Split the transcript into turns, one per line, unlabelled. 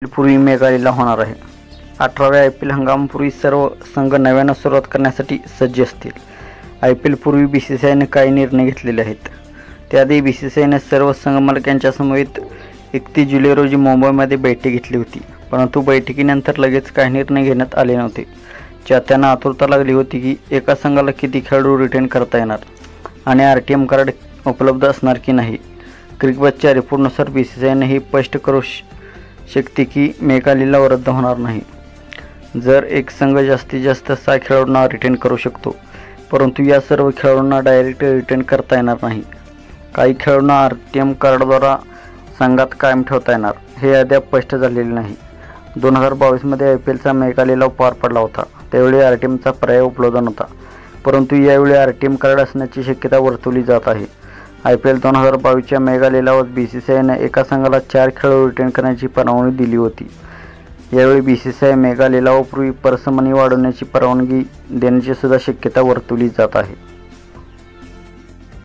पूर्वी मेघालीला होणार आहे. 18व्या IPL हंगामापूर्वी सर्व संघ नव्यानं सुरुवात करण्यासाठी सज्ज असतील. IPL पूर्वी BCCIने काही निर्णय घेतलेले आहेत. त्याआधी BCCIने सर्व संघ मालकांच्या समवेत 31 जुलै रोजी मुंबईमध्ये बैठक घेतली होती. परंतु बैठकीनंतर लगेच काही निर्णय घेण्यात आले नव्हते. चाहत्यांना आतुरता लागली होती की एका संघाला किती खेळाडू रिटेन करता येणार आणि RTM कार्ड उपलब्ध असणार की नाही. क्रिकबजच्या रिपोर्टनुसार BCCIने हे स्पष्ट करू शकते की मेघालीला रद्द होणार नाही. जर एक संघ जास्तीत जास्त 6 खेळाडूंना रिटेन करू शकतो, परंतु या सर्व खेळाडूंना डायरेक्ट रिटेन करता येणार नाही. काही खेळाडूंना RTM कार्डद्वारा संघात कायम ठेवता येणार, हे अद्याप स्पष्ट झालेले नाही. 2022मध्ये IPLचा मेगा लिलाव पार पडला होता. त्यावेळी RTMचा पर्याय उपलब्ध नव्हता, परंतु यावेळी RTM कार्ड असण्याची शक्यता वर्तवली जात आहे. IPL 2022च्या मेगा लिलावात BCCIने एका संघाला 4 खेळाडू रिटेन करण्याची परवानगी दिली होती. यावेळी BCCI मेगा लिलावापूर्वी पर्स मनी वाढवण्याची परवानगी देण्याची सुद्धा शक्यता वर्तवली जात आहे.